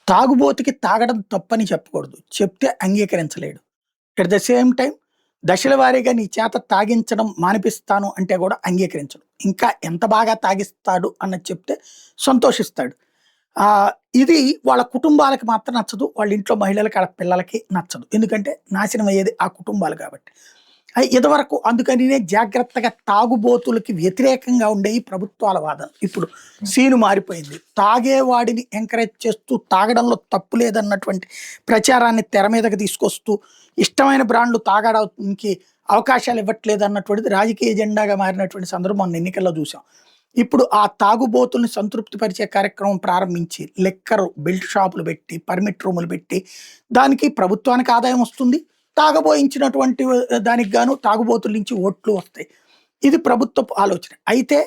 తాగుబోతుకి తాగడం తప్పని చెప్పకూడదు. చెప్తే అంగీకరించలేడు. ఎట్ ద సేమ్ టైమ్ దశల వారీగా నీ చేత తాగించడం మానిపిస్తాను అంటే గూడా అంగీకరించడు. ఇంకా ఎంత బాగా తాగిస్తాడు అన్నది చెప్తే సంతోషిస్తాడు. ఆహ్, ఇది వాళ్ళ కుటుంబాలకి మాత్రం నచ్చదు. వాళ్ళ ఇంట్లో మహిళలకి, ఆళ్ళ పిల్లలకి నచ్చదు. ఎందుకంటే నాశనం అయ్యేది ఆ కుటుంబాలు కాబట్టి. ఇదివరకు అందుకనినే జాగ్రత్తగా తాగుబోతులకి వ్యతిరేకంగా ఉండేయి ప్రభుత్వాల వాదన. ఇప్పుడు సీను మారిపోయింది. తాగేవాడిని ఎంకరేజ్ చేస్తూ తాగడంలో తప్పు లేదన్నటువంటి ప్రచారాన్ని తెర మీదకి తీసుకొస్తూ, ఇష్టమైన బ్రాండ్‌లు తాగడానికి అవకాశాలు ఇవ్వట్లేదన్నటువంటిది రాజకీయ ఎజెండాగా మారినటువంటి సందర్భం మొన్న ఎన్నికల్లో చూసాం. ఇప్పుడు ఆ తాగుబోతుల్ని సంతృప్తి పరిచే కార్యక్రమం ప్రారంభించి, లిక్కరు బెల్ట్ షాపులు పెట్టి, పర్మిట్ రూములు పెట్టి, దానికి ప్రభుత్వానికి ఆదాయం వస్తుంది. తాగబోయించినటువంటి దానికి గాను తాగుబోతుల నుంచి ఓట్లు వస్తాయి. ఇది ప్రభుత్వపు ఆలోచన. అయితే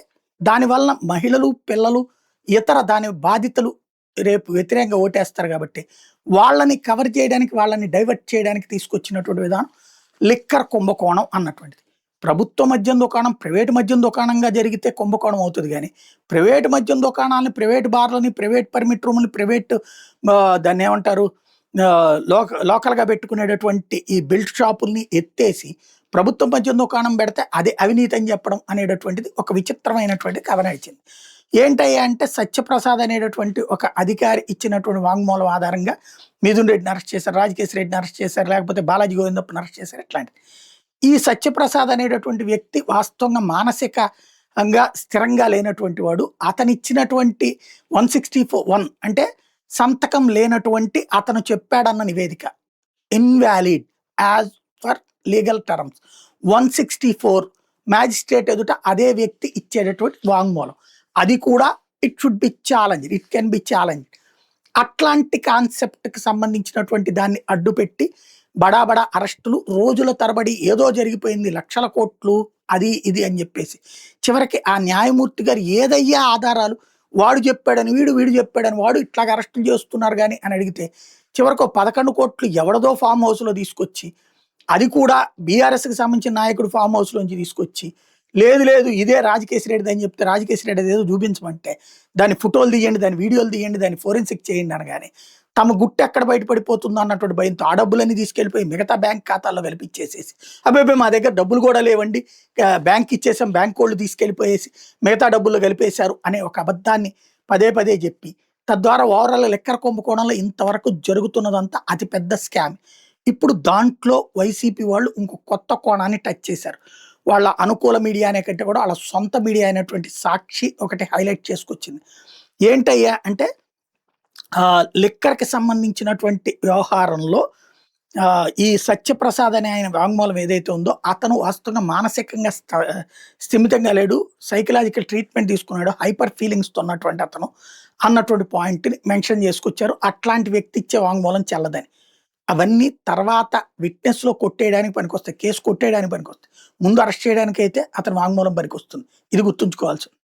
దానివలన మహిళలు, పిల్లలు, ఇతర దాని బాధితులు రేపు వ్యతిరేకంగా ఓటేస్తారు గాబట్టి, వాళ్ళని కవర్ చేయడానికి, వాళ్ళని డైవర్ట్ చేయడానికి తీసుకొచ్చినటువంటి విధానం లిక్కర్ కుంభకోణం అన్నటువంటిది. ప్రభుత్వ మద్యం దుకాణం ప్రైవేటు మద్యం దుకాణంగా జరిగితే కుంభకోణం అవుతది గానీ, ప్రైవేటు మద్యం దుకాణాలని, ప్రైవేటు బార్లని, ప్రైవేట్ పర్మిట్ రూములని, ప్రైవేట్ దాన్నేమంటారు లోకల్‌గా పెట్టుకునేటటువంటి ఈ బెల్ట్ షాపుల్ని ఎత్తేసి, ప్రభుత్వ మద్యం దుకాణం పెడితే అది అవినీతి అని చెప్పడం అనేటటువంటిది ఒక విచిత్రమైనటువంటి కథ నడిచింది. ఏంటయ్యా అంటే సత్యప్రసాద్ అనేటటువంటి ఒక అధికారి ఇచ్చినటువంటి వాంగ్మూలం ఆధారంగా మిథున్ రెడ్డిని అరెస్ట్ చేశారు, రాజకేశ్ రెడ్డిని అరెస్ట్ చేశారు, లేకపోతే బాలాజీ గోవిందప్పని అరెస్ట్ చేశారు ఇట్లాంటిది. ఈ సత్యప్రసాద్ అనేటటువంటి వ్యక్తి వాస్తవంగా మానసికంగా స్థిరంగా లేనటువంటి వాడు. అతనిచ్చినటువంటి 164 అంటే సంతకం లేనటువంటి అతను చెప్పాడన్న నివేదిక. Invalid as for legal terms. 164 magistrate ఎదుట అదే వ్యక్తి ఇచ్చేటటువంటి వాంగ్మూలం. అది కూడా it should be challenged. It can be challenged. అట్లాంటి కాన్సెప్ట్‌కి సంబంధించినటువంటి దాన్ని అడ్డుపెట్టి బడా బడా అరెస్టులు, రోజుల తరబడి ఏదో జరిగిపోయింది, లక్షల కోట్లు అది ఇది అని జెప్పేసి. చివరికి ఆ న్యాయమూర్తి గారు ఏదయ్యా ఆధారాలు? వాడు చెప్పాడని వీడు, వీడు చెప్పాడని వాడు ఇట్లాగ అరెస్టులు చేస్తున్నారు గాని అని అడిగితే, చివరికి ఓ 11,00,00,000 ఎవడిదో ఫార్మ్ హౌస్‌లో తీసుకొచ్చి, అది కూడా బీఆర్ఎస్‌కి సంబంధించిన నాయకుడు ఫార్మ్ హౌస్‌లోంచి తీసుకొచ్చి, లేదు లేదు ఇదే రాజకేశ్ రెడ్డిదని చెప్తే, రాజకేశ్ రెడ్డి అదేదో చూపించమంటే, దాని ఫోటోలు తీయండి, దాని వీడియోలు తీయండి, దాన్ని ఫోరెన్సిక్ చేయండి అనగానే, తమ గుట్టు ఎక్కడ బయటపడిపోతుందో అన్నటువంటి భయంతో ఆ డబ్బులన్నీ తీసుకెళ్ళిపోయి మిగతా బ్యాంక్ ఖాతాల్లో కలిపిచ్చేసేసి, అబ్బబ్బే మా దగ్గర డబ్బులు కూడా లేవండి, బ్యాంక్ ఇచ్చేసాం, బ్యాంక్ వాళ్ళు తీసుకెళ్ళిపోయేసి మిగతా డబ్బుల్లో కలిపేశారు అనే ఒక అబద్ధాన్ని పదే పదే చెప్పి, తద్వారా ఓవరాల్ లిక్కర్ కుంభకోణంలో ఇంతవరకు జరుగుతున్నదంతా అతి పెద్ద స్కామ్. ఇప్పుడు దాంట్లో వైసీపీ వాళ్ళు ఇంకో కొత్త కోణాన్ని టచ్ చేశారు. వాళ్ళ అనుకూల మీడియా అనే కంటే కూడా వాళ్ళ సొంత మీడియా అయినటువంటి సాక్షి ఒకటి హైలైట్ చేసుకొచ్చింది. ఏంటయ్యా అంటే లిక్కర్‌కి సంబంధించినటువంటి వ్యవహారంలో ఈ సత్యప్రసాద్ అనే ఆయన వాంగ్మూలం ఏదైతే ఉందో, అతను వాస్తవంగా మానసికంగా స్థిమితంగా లేడు. సైకలాజికల్ ట్రీట్మెంట్ తీసుకున్నాడు. హైపర్ ఫీలింగ్స్‌తో ఉన్నటువంటి అతను అన్నటువంటి పాయింట్‌ని మెన్షన్ చేసుకొచ్చారు. అట్లాంటి వ్యక్తి ఇచ్చే వాంగ్మూలం చెల్లదని. అవన్నీ తర్వాత విట్‌నెస్‌లో కొట్టేయడానికి పనికొస్తాయి. కేస్ కొట్టేయడానికి పనికొస్తాయి. ముందు అరెస్ట్ చేయడానికైతే అతని వాంగ్మూలం పనికొస్తుంది. ఇది గుర్తుంచుకోవాల్సింది.